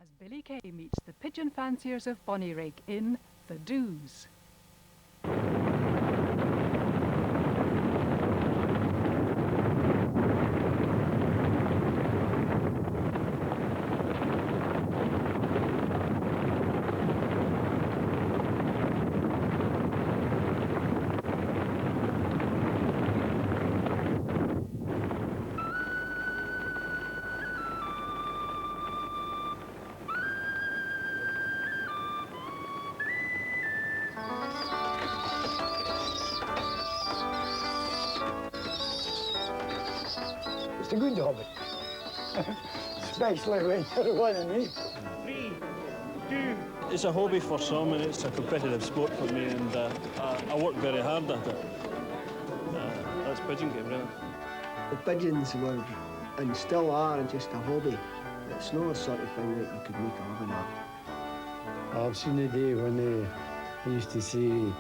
as Billy Kay meets the pigeon fanciers of Bonnyrigg in The Do's. It's a good hobby, especially when you're winning, eh? 3, 2. It's a hobby for some and it's a competitive sport for me, and I work very hard at it. That's pigeon game, really. The pigeons were, and still are, just a hobby. It's not a sort of thing that you could make a living at. I've seen the day when I used to say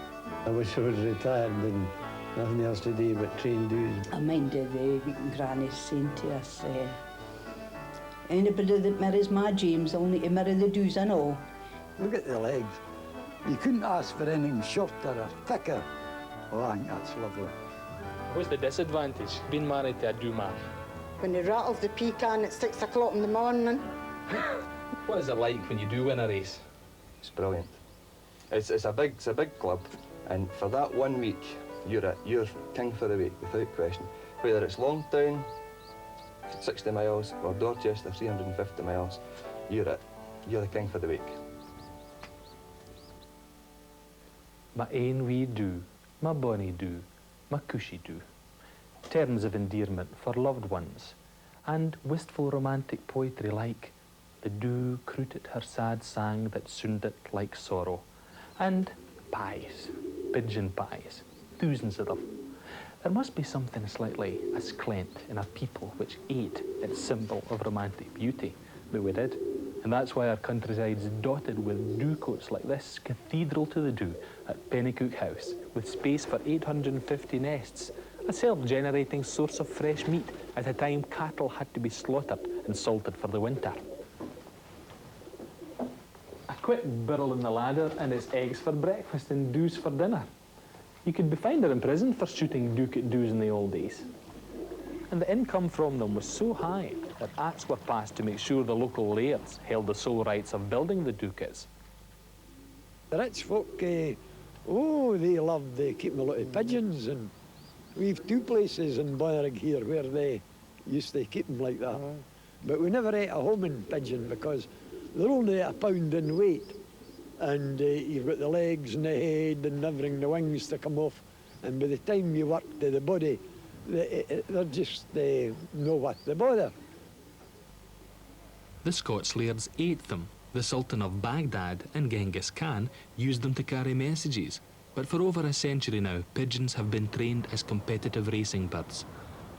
I wish I was retired and nothing else to do but train doos. I minded the granny saying to us, anybody that marries my James will need to marry the doos and all. Look at the legs. You couldn't ask for anything shorter or thicker. Oh, I think that's lovely. What's the disadvantage being married to a do man? When he rattles the pecan at 6 o'clock in the morning. What is it like when you do win a race? It's brilliant. It's a big club, and for that 1 week, you're king for the week, without question. Whether it's Longtown, 60 miles, or Dorchester, 350 miles, you're the king for the week. My ain wee do, my bonny do, my cushy do. Terms of endearment for loved ones, and wistful romantic poetry like the dew crooted her sad sang that sounded like sorrow, and pies, pigeon pies, thousands of them. There must be something slightly asclent in a people which ate its symbol of romantic beauty, but we did. And that's why our countryside's dotted with dew coats like this cathedral to the dew at Pennycook House, with space for 850 nests, a self-generating source of fresh meat at a time cattle had to be slaughtered and salted for the winter. A quick burl in the ladder and it's eggs for breakfast and dews for dinner. You could be fined or imprisoned for shooting duke at dews in the old days. And the income from them was so high that acts were passed to make sure the local lairds held the sole rights of building the ducats. The rich folk, they loved keeping a lot of pigeons, and we've 2 places in Bonnyrigg here where they used to keep them like that. But we never ate a homing pigeon because they're only a pound in weight, and you've got the legs and the head and everything, the wings to come off, and by the time you work to the body, they're just no what the bother. The Scots lairds ate them. The Sultan of Baghdad and Genghis Khan used them to carry messages. But for over a century now, pigeons have been trained as competitive racing birds.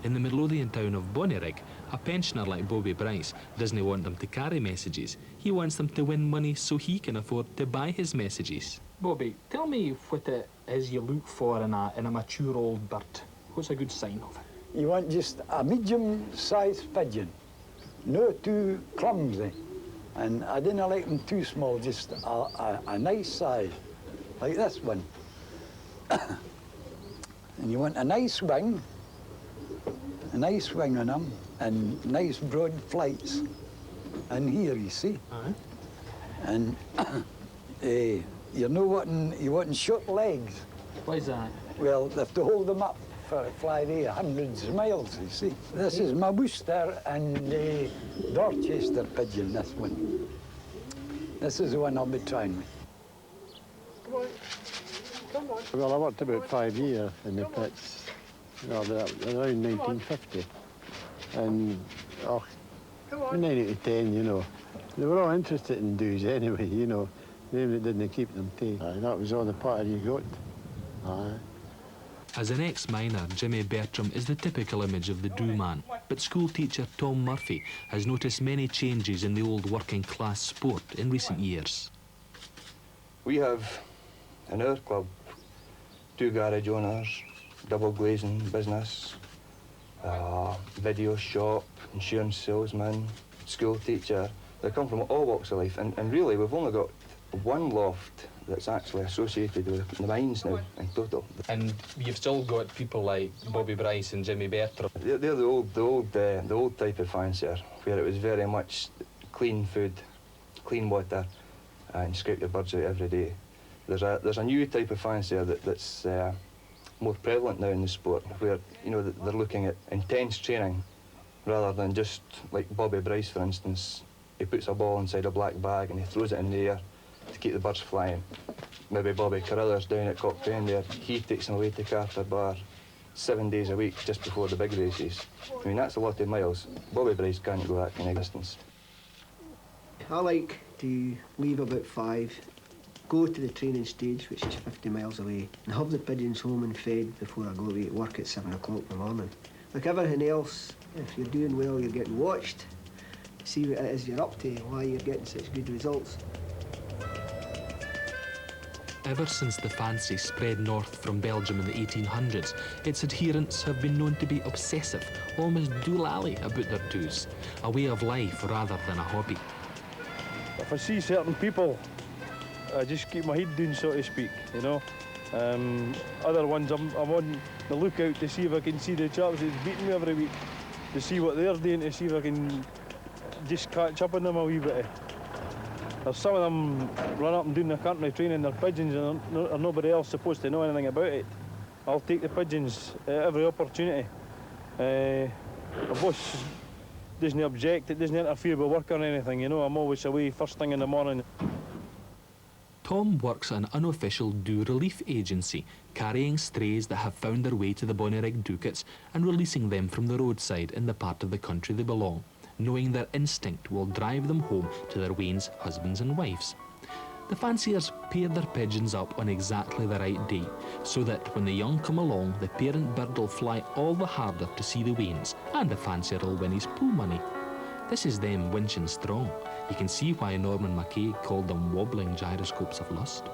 In the Midlothian town of Bonnyrigg, a pensioner like Bobby Bryce doesn't want them to carry messages. He wants them to win money so he can afford to buy his messages. Bobby, tell me what it is you look for in a mature old bird. What's a good sign of it? You want just a medium-sized pigeon, no too clumsy. And I didn't like them too small, just a nice size, like this one. And you want a nice wing on them, and nice broad flights. And here, you see. And you want short legs. Why is that? Well, they have to hold them up for fly there hundreds of miles, you see. This is my Worcester and Dorchester pigeon, this one. This is the one I'll be trying with. Come on. Come on. Well, I worked about 5 years in the pits, around 1950. And, from 9 to 10, you know, they were all interested in doos anyway, you know. They didn't keep them too. That was all the part you got. As an ex-miner, Jimmy Bertram is the typical image of the do man, but school teacher Tom Murphy has noticed many changes in the old working-class sport in recent years. We have, in our club, 2 garage owners, double glazing business, video shop, insurance salesman, school teacher, They come from all walks of life, and really we've only got one loft that's actually associated with the mines now in total. And you've still got people like Bobby Bryce and Jimmy Bertram. They're the old type of fancier, where it was very much clean food, clean water, and scrape your birds out every day. There's a new type of fancier that's more prevalent now in the sport, where they're looking at intense training rather than just like Bobby Bryce, for instance. He puts a ball inside a black bag and he throws it in the air to keep the birds flying. Maybe Bobby Carruthers down at Cockpen there, he takes them away to Carter Bar 7 days a week just before the big races. I mean, that's a lot of miles. Bobby Bryce can't go that kind of distance. I like to leave about 5, go to the training stage, which is 50 miles away, and have the pigeons home and fed before I go away to work at 7 o'clock in the morning. Like everything else, if you're doing well, you're getting watched. See what it is you're up to, why you're getting such good results. Ever since the fancy spread north from Belgium in the 1800s, its adherents have been known to be obsessive, almost doolally about their dues, a way of life rather than a hobby. If I see certain people, I just keep my head down, so to speak, you know. Other ones, I'm on the lookout to see if I can see the chaps that's beating me every week, to see what they're doing, to see if I can just catch up on them a wee bit. There's some of them run up and down the country training their pigeons and nobody else supposed to know anything about it. I'll take the pigeons at every opportunity. My boss doesn't object, it doesn't interfere with work or anything, you know. I'm always away first thing in the morning. Tom works at an unofficial due relief agency, carrying strays that have found their way to the Bonnyrigg Ducats and releasing them from the roadside in the part of the country they belong, knowing their instinct will drive them home to their wains, husbands and wives. The fanciers pair their pigeons up on exactly the right day, so that when the young come along, the parent bird will fly all the harder to see the wains, and the fancier will win his pool money. This is them winching strong. You can see why Norman Mackay called them wobbling gyroscopes of lust.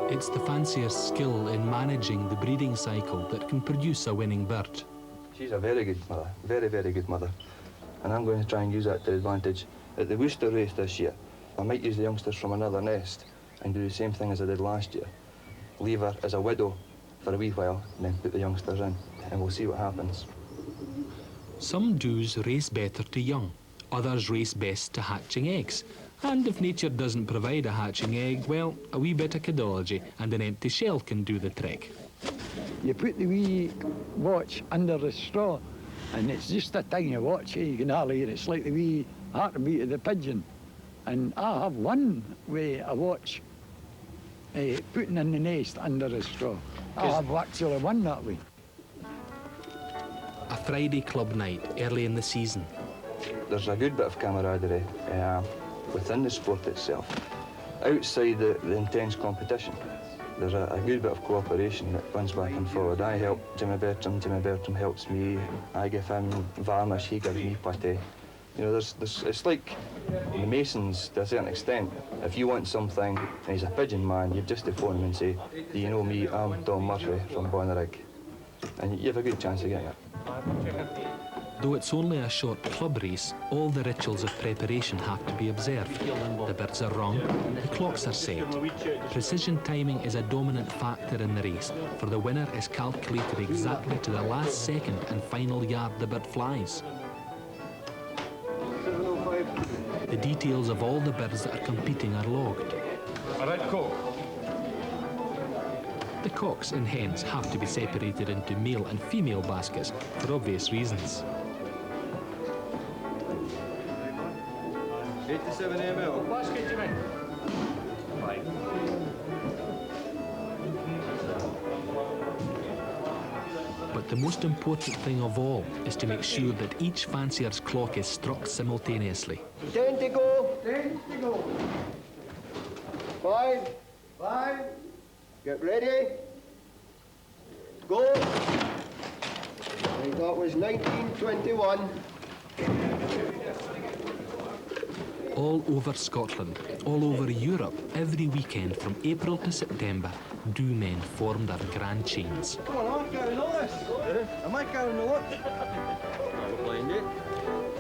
It's the fancier's skill in managing the breeding cycle that can produce a winning bird. She's a very good mother, very, very good mother. And I'm going to try and use that to advantage. At the Worcester race this year, I might use the youngsters from another nest and do the same thing as I did last year. Leave her as a widow for a wee while, and then put the youngsters in, and we'll see what happens. Some does race better to young, others race best to hatching eggs. And if nature doesn't provide a hatching egg, well, a wee bit of caudology and an empty shell can do the trick. You put the wee watch under the straw, and it's just a tiny watch. You can hardly hear it. It's like the wee heartbeat of the pigeon. And I have one with a watch putting in the nest under the straw. I have actually one that way. A Friday club night early in the season. There's a good bit of camaraderie within the sport itself. Outside the intense competition, there's a good bit of cooperation that runs back and forward. I help Jimmy Bertram helps me. I give him varnish, he gives me pate. You know, it's like the Masons to a certain extent. If you want something and he's a pigeon man, you've just to phone him and say, do you know me, I'm Tom Murphy from Bonnyrigg. And you have a good chance of getting it. Though it's only a short club race, all the rituals of preparation have to be observed. The birds are rung, the clocks are set. Precision timing is a dominant factor in the race, for the winner is calculated exactly to the last second and final yard the bird flies. The details of all the birds that are competing are logged. A red cock. The cocks and hens have to be separated into male and female baskets for obvious reasons. 87 ml. Basket, Jimmy. But the most important thing of all is to make sure that each fancier's clock is struck simultaneously. 10 to go. 10 to go. 5. 5. Get ready. Go. Right, that was 1921. All over Scotland, all over Europe, every weekend from April to September, do men form their grand chains. Come on, I'm carrying all this. Am I carrying the lot? I'll blind it.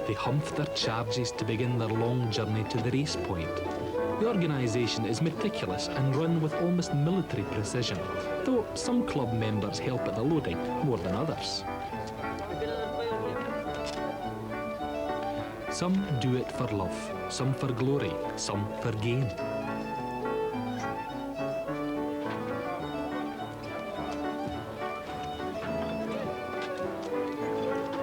They humph their charges to begin their long journey to the race point. The organisation is meticulous and run with almost military precision, though some club members help at the loading more than others. Some do it for love, some for glory, some for gain.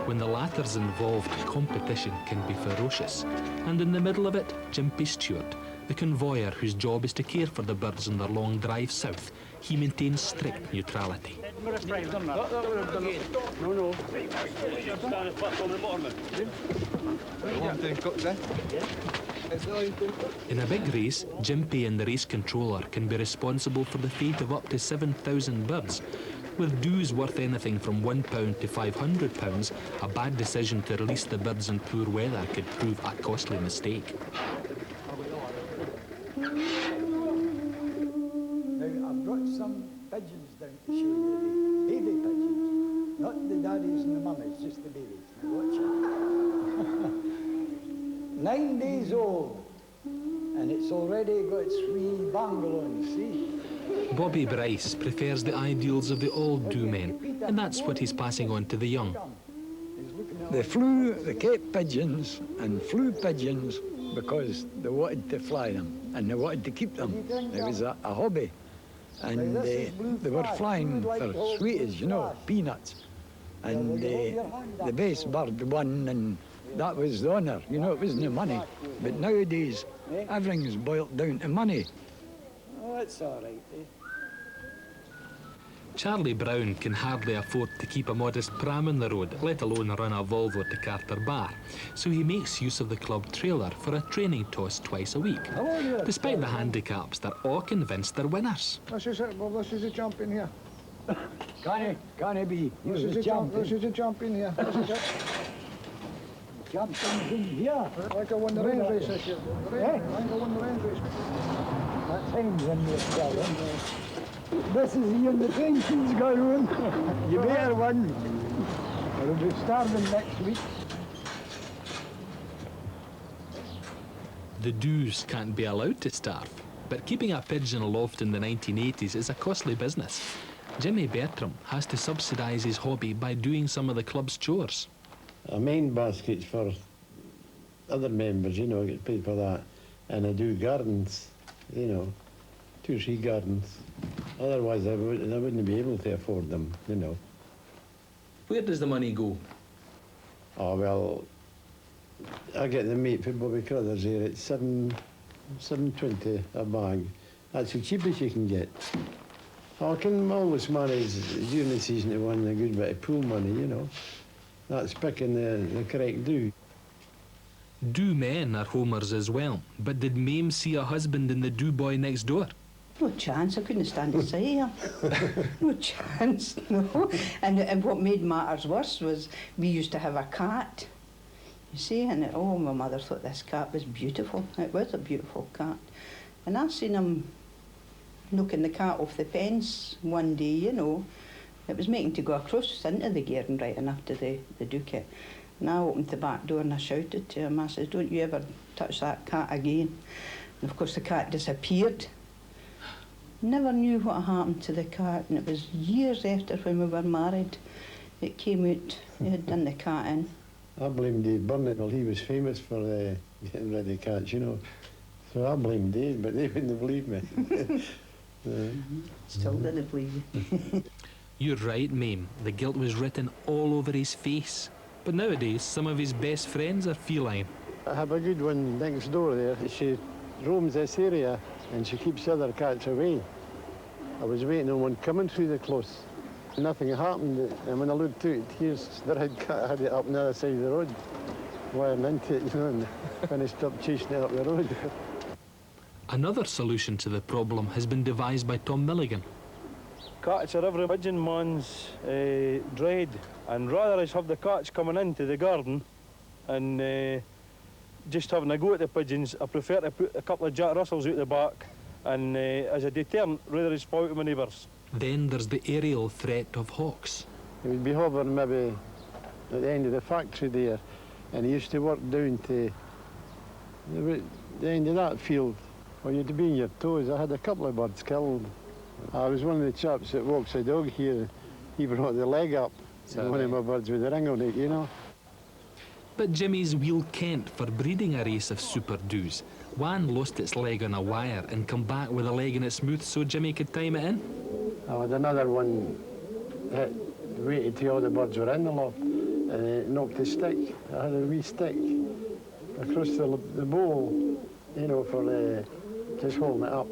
When the latter's involved, competition can be ferocious. And in the middle of it, Jimpy Stewart, the convoyer whose job is to care for the birds on their long drive south, he maintains strict neutrality. No. In a big race, Jimpy and the race controller can be responsible for the fate of up to 7,000 birds. With dues worth anything from £1 to £500, a bad decision to release the birds in poor weather could prove a costly mistake. Now, I've brought some pigeons down to show you, the baby pigeons. Not the daddies and the mummies, just the babies. Now watch it. 9 days old, and it's already got its wee bangalows, see? Bobby Bryce prefers the ideals of the old do men, and that's what he's passing on to the young. They kept pigeons and flew pigeons because they wanted to fly them and they wanted to keep them. It was a hobby. And they were flying for sweeties, you know, peanuts. And the best bird won, and that was the honour. You know, it wasn't the money. But nowadays, everything's boiled down to money. Oh, it's all right, eh? Charlie Brown can hardly afford to keep a modest pram on the road, let alone run a Volvo to Carter Bar. So he makes use of the club trailer for a training toss twice a week. Despite the handicaps, they're all convinced they're winners. This is it, Bob. This is the champion here. Can it be? This is the champion here. This is it. Champion's in here. Like I won the range race this year. I won the range race. That time's in there, Charlie. This is Ian the tension's going. You better win. We'll be starving next week. The dues can't be allowed to starve, but keeping a pigeon aloft in the 1980s is a costly business. Jimmy Bertram has to subsidise his hobby by doing some of the club's chores. A main basket's for other members, you know, get paid for that. And I do gardens, you know, 2 or 3 gardens. Otherwise, I wouldn't be able to afford them, you know. Where does the money go? Oh, well, I get the meat for Bobby Crothers here at $7.20 a bag. That's the cheapest you can get. I can always manage during the season to win a good bit of pool money, you know. That's picking the correct do. Do men are homers as well, but did Mame see a husband in the do boy next door? No chance, I couldn't stand to say her. No chance, no. And what made matters worse was we used to have a cat, you see, and oh, my mother thought this cat was beautiful. It was a beautiful cat. And I seen him knocking the cat off the fence one day, you know. It was making to go across into the garden right enough to the duket. And I opened the back door and I shouted to him, I said, don't you ever touch that cat again. And of course the cat disappeared. Never knew what happened to the cat, and it was years after when we were married it came out he had done the cat in. I blame Dave Burnett. Well, he was famous for getting rid of cats, you know. So I blamed Dave, but they wouldn't believe me. Still didn't believe you. You're right, Mame. The guilt was written all over his face. But nowadays, some of his best friends are feline. I have a good one next door there. She roams this area and she keeps the other cats away. I was waiting on one coming through the close. Nothing happened, and when I looked out, here's the red cat had it up on the other side of the road, wiring into it, you know, and finished up chasing it up the road. Another solution to the problem has been devised by Tom Milligan. Cats are every pigeon man's dread, and rather than have the cats coming into the garden and just having a go at the pigeons, I prefer to put a couple of Jack Russells out the back and as a deterrent rather than spoil to my neighbours. Then there's the aerial threat of hawks. He would be hovering maybe at the end of the factory there, and he used to work down to the end of that field. Well, you'd be on your toes. I had a couple of birds killed. I was one of the chaps that walks the dog here. He brought the leg up, one of my birds with a ring on it, you know. But Jimmy's wheel Kent for breeding a race of super doos. One lost its leg on a wire and come back with a leg in its mouth so Jimmy could time it in. I had another one that waited till all the birds were in the loft, and it knocked a stick. I had a wee stick across the bowl, you know, for just holding it up.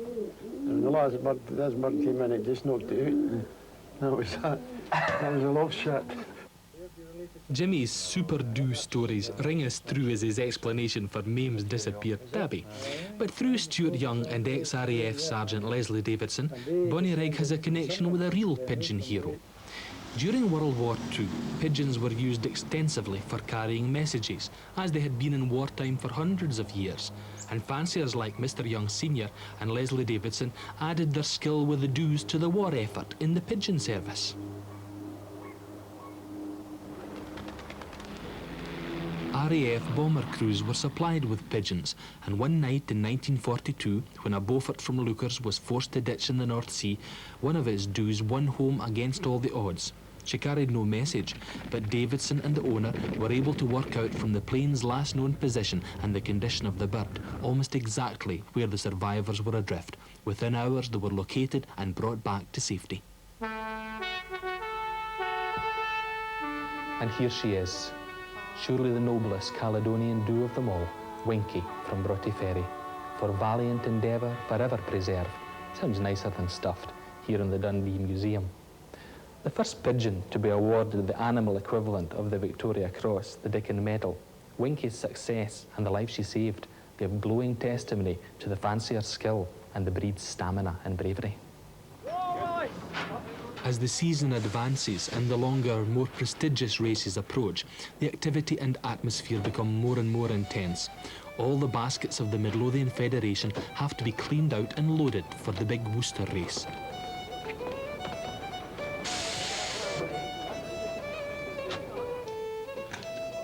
And the last bird, this bird came in, it just knocked it out. And that was that. That was a love shot. Jimmy's super do stories ring as true as his explanation for Mame's disappeared tabby. But through Stuart Young and ex-RAF Sergeant Leslie Davidson, Bonnyrigg has a connection with a real pigeon hero. During World War II, pigeons were used extensively for carrying messages, as they had been in wartime for hundreds of years. And fanciers like Mr. Young Sr. and Leslie Davidson added their skill with the doos to the war effort in the pigeon service. RAF bomber crews were supplied with pigeons, and one night in 1942, when a Beaufort from Lookers was forced to ditch in the North Sea, one of its doos won home against all the odds. She carried no message, but Davidson and the owner were able to work out from the plane's last known position and the condition of the bird almost exactly where the survivors were adrift. Within hours they were located and brought back to safety. And here she is, surely the noblest Caledonian doo of them all, Winky from Broughty Ferry. For valiant endeavour, forever preserved. Sounds nicer than stuffed, here in the Dundee Museum. The first pigeon to be awarded the animal equivalent of the Victoria Cross, the Dickon Medal. Winky's success and the life she saved gave glowing testimony to the fancier's skill and the breed's stamina and bravery. As the season advances and the longer, more prestigious races approach, the activity and atmosphere become more and more intense. All the baskets of the Midlothian Federation have to be cleaned out and loaded for the big Worcester race.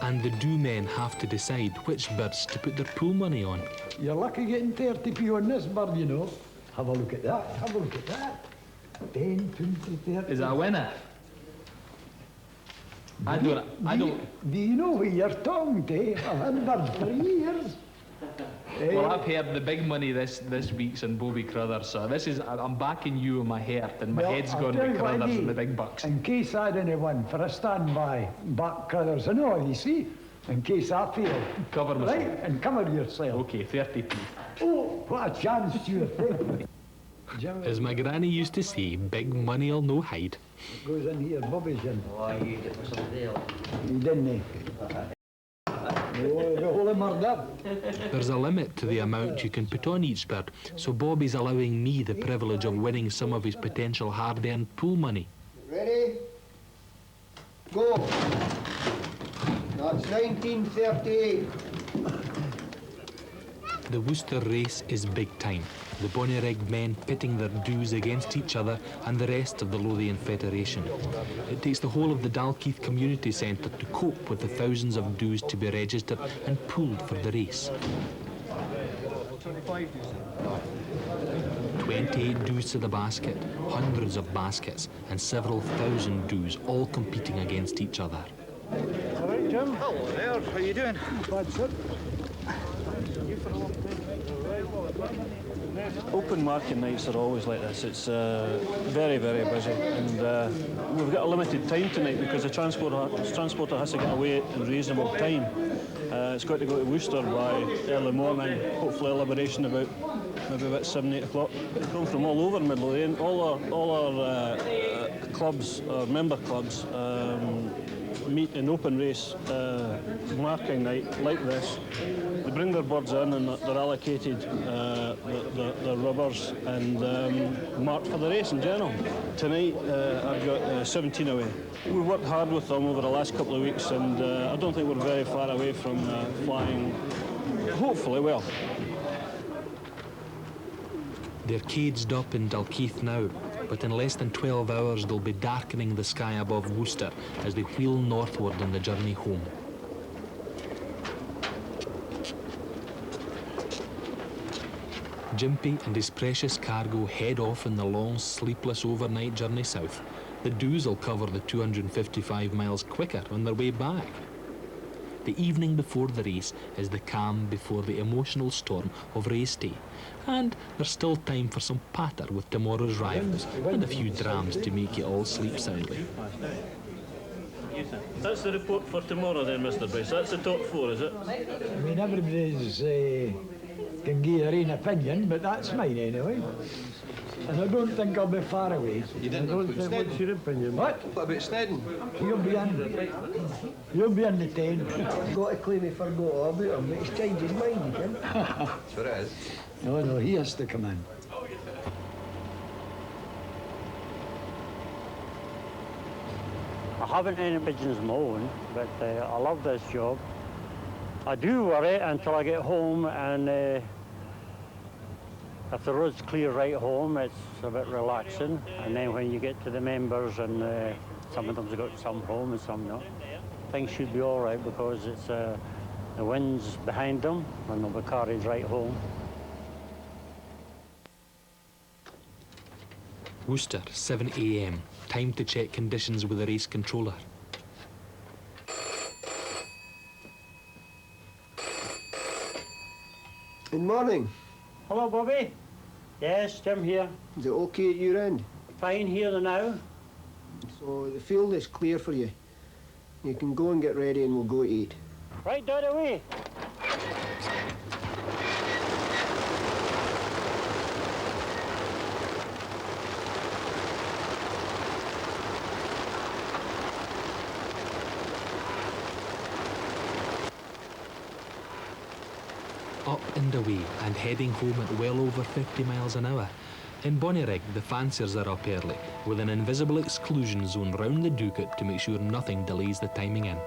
And the do men have to decide which birds to put their pool money on. You're lucky getting 30p on this bird, you know. Have a look at that, have a look at that. 10, 20, 30. Is that a winner? I don't. Do you know who you're talking to? I've had birds for years. Well, I've heard the big money this week's in Bobby Crothers, so this is, I'm backing you on my heart, and my head's I'll gone tell with you what I Crothers and need. the big bucks. In case I didn't win, for a standby, back Crothers and all, you see, in case I fail. Cover myself. Right, and cover yourself. Okay, 30p. Oh, what a chance, Stuart. As my granny used to say, big money'll no hide. It goes in here, Bobby's in. Why, you did for somebody else? He didn't. Oh, the whole murder. There's a limit to the amount you can put on each bird, so Bobby's allowing me the privilege of winning some of his potential hard-earned pool money. Ready? Go. That's 1938. The Worcester race is big time. The Bonnyrigg men pitting their doos against each other and the rest of the Lothian Federation. It takes the whole of the Dalkeith Community Centre to cope with the thousands of doos to be registered and pooled for the race. 28 doos to the basket, hundreds of baskets, and several thousand doos all competing against each other. All right, Jim. Hello there, how you doing? Bad, sir. You for a long time. Open market nights are always like this. It's very, very busy, and we've got a limited time tonight because the transporter has to get away in reasonable time. It's got to go to Worcester by early morning, hopefully a liberation maybe about 7, 8 o'clock. They come from all over Midlothian. All our clubs, our member clubs, meet in open race marking night like this. They bring their birds in and they're allocated their rubbers and marked for the race in general. Tonight I've got 17 away. We worked hard with them over the last couple of weeks, and I don't think we're very far away from flying, hopefully well. They're caged up in Dalkeith now, but in less than 12 hours they'll be darkening the sky above Worcester as they wheel northward on the journey home. Gympie and his precious cargo head off in the long, sleepless overnight journey south. The Doos will cover the 255 miles quicker on their way back. The evening before the race is the calm before the emotional storm of race day, and there's still time for some patter with tomorrow's rivals and a few drams to make you all sleep soundly. That's the report for tomorrow then, Mr. Bryce. That's the top 4, is it? I mean, everybody's can give their own opinion, but that's mine anyway. And I don't think I'll be far away. You didn't include Snedden. What's your opinion? What? What about Snedden? You'll be in the 10. I've got to claim he forgot all about him, but he's changed his mind again. Sure it is. No, he has to come in. I haven't any pigeons of my own, but I love this job. I do worry until I get home, and if the road's clear right home, it's a bit relaxing. And then when you get to the members, and some of them have got some home and some not, things should be all right because it's the wind's behind them and they'll be carried right home. Worcester, 7 a.m. Time to check conditions with the race controller. Good morning. Hello, Bobby. Yes, Jim here. Is it okay at your end? Fine here now. So the field is clear for you. You can go and get ready and we'll go eat. Right down away. Up and away and heading home at well over 50 miles an hour. In Bonnyrigg, the fanciers are up early, with an invisible exclusion zone round the Ducat to make sure nothing delays the timing in.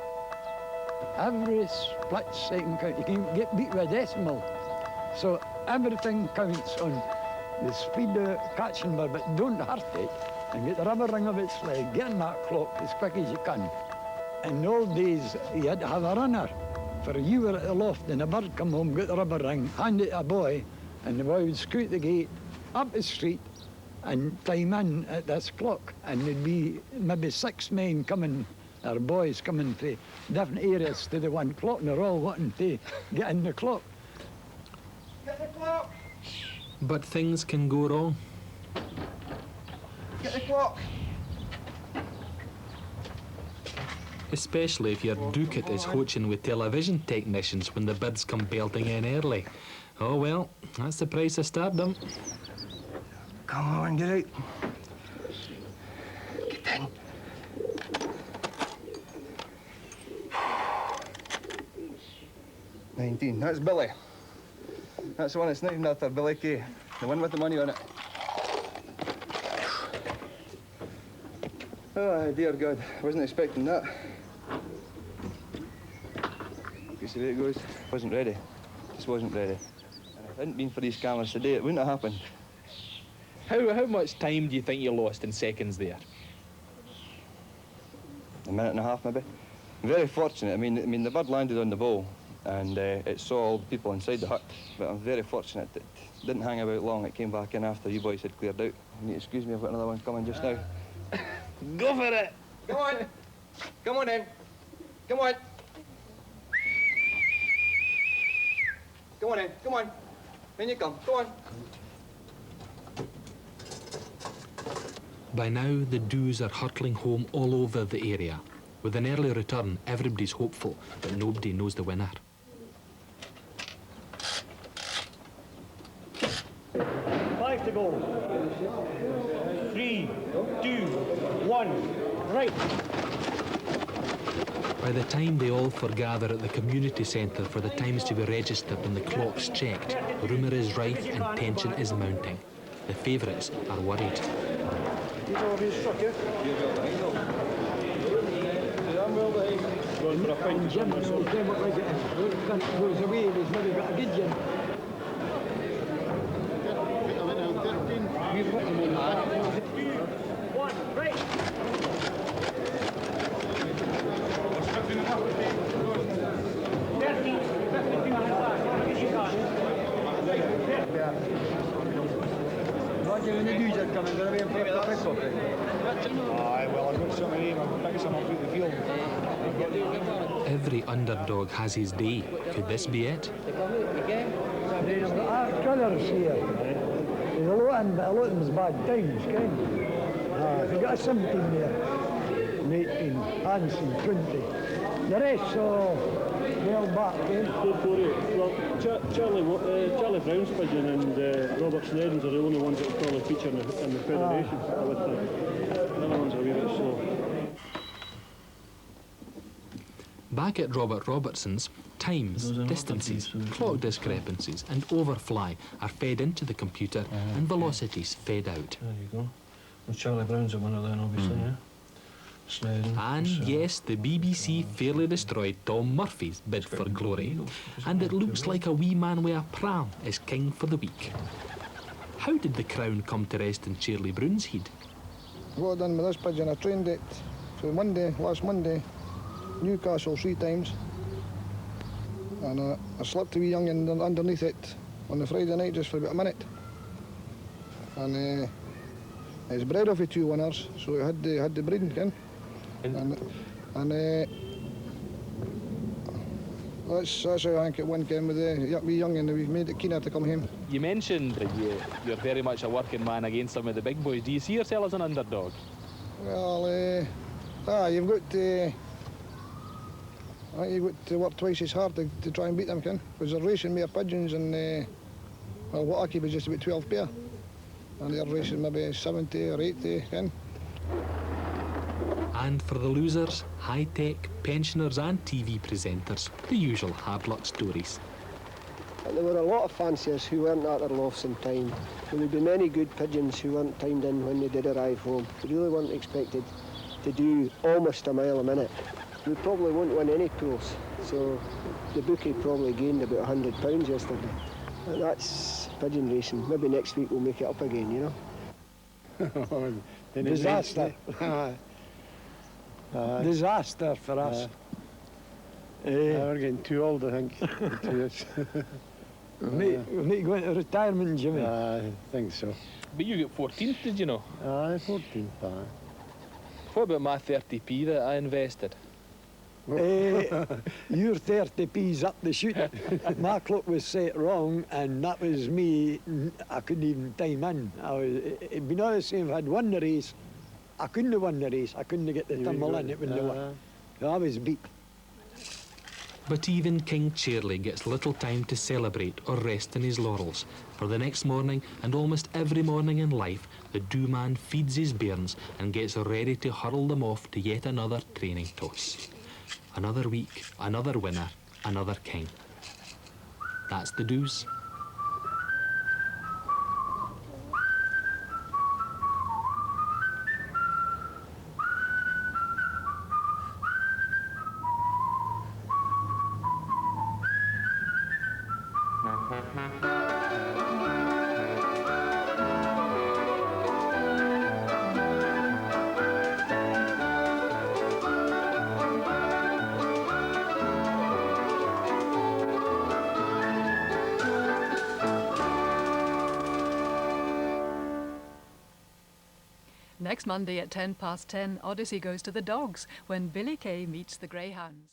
Every split second count. You can get beat with a decimal. So everything counts on the speed of catching bird, but don't hurt it. And get the rubber ring of its leg, get in that clock as quick as you can. In the old days, you had to have a runner. For you were at the loft and a bird come home, get the rubber ring, hand it to a boy, and the boy would scoot the gate up the street and climb in at this clock. And there'd be maybe 6 men coming, or boys coming from different areas to the one clock, and they're all wanting to get in the clock. Get the clock! But things can go wrong. Get the clock! Especially if your Ducat is coaching with television technicians when the bids come belting in early. Oh well, that's the price of stardom. Come on, get out. Get in. $19, that's Billy. That's the one that's named after Billy Kay, the one with the money on it. Oh, dear God, wasn't expecting that. You see the way it goes? Wasn't ready. Just wasn't ready. And if it hadn't been for these cameras today, it wouldn't have happened. How much time do you think you lost in seconds there? A minute and a half, maybe. Very fortunate. I mean, the bird landed on the bowl, and it saw all the people inside the hut. But I'm very fortunate that it didn't hang about long. It came back in after you boys had cleared out. You need to excuse me, I've got another one coming just now. Go for it! Come on! Come on in! Come on! Come on in, come on! In you come, go on! By now, the doos are hurtling home all over the area. With an early return, everybody's hopeful, but nobody knows the winner. 5 to go. 3, 2, 1, right. By the time they all foregather at the community centre for the times to be registered and the clocks checked, rumour is rife and tension is mounting. The favourites are worried. Jim came up like it goes away, he's maybe got a Pigeon. One, right. Roger, when the dudes are coming, they're going to pick up. Aye, well, I've got some of them. I'm picking some up out the field. Every underdog has his day. Could this be it? They've got our colours here. There's a lot of them's bad times, kind of. We've got a 17 there, an 18, Hanson, 20. The rest, so well back, eh? 448. Well, Charlie Brown's Pigeon and Robert Snedden's are the only ones that will probably feature in the Federation. I would think. The other ones are a wee bit slow. Back at Robert Robertson's, times, distances, clock discrepancies and overfly are fed into the computer and velocities fed out. There you go. Well, Charlie Brown's a winner then, obviously, yeah? Snedden. And yes, the BBC fairly destroyed Tom Murphy's bid for glory, and it looks like a wee man with a pram is king for the week. How did the crown come to rest in Shirley Brown's head? What I done with this pigeon, I trained it for last Monday, Newcastle 3 times, and I slept a wee young'un underneath it on the Friday night just for about a minute, and it's bred off of 2 winners, so it had the breeding kin, and that's how I think it went in with the wee young'un. We made it keener to come home. You mentioned that you're very much a working man against some of the big boys. Do you see yourself as an underdog? Well, you've got to. You've got to work twice as hard to try and beat them, kin. Because they're racing more pigeons and, well, what I keep is just about 12 pair. And they're racing maybe 70 or 80, kin. And for the losers, high-tech, pensioners and TV presenters, the usual hard luck stories. There were a lot of fanciers who weren't at their lofts in time. There would be many good pigeons who weren't timed in when they did arrive home. They really weren't expected to do almost a mile a minute. We probably won't win any pools, so the bookie probably gained about £100 yesterday. And that's pigeon racing. Maybe next week we'll make it up again, you know. Disaster. Disaster for us. We're getting too old, I think. We need to go into retirement, Jimmy. I think so. But you got 14th, did you know? Aye, 14th, aye. What about my 30p that I invested? Your 30p's up the chute. My clock was set wrong, and that was me. I couldn't even time in. It'd be not the same if I'd won the race. I couldn't have won the race. I couldn't have get the tumble in. It wouldn't have won. I was beat. But even King Charlie gets little time to celebrate or rest in his laurels. For the next morning, and almost every morning in life, the do-man feeds his bairns and gets ready to hurl them off to yet another training toss. Another week, another winner, another king. That's the do's. Next Monday at 10 past 10, Odyssey goes to the dogs when Billy Kay meets the greyhounds.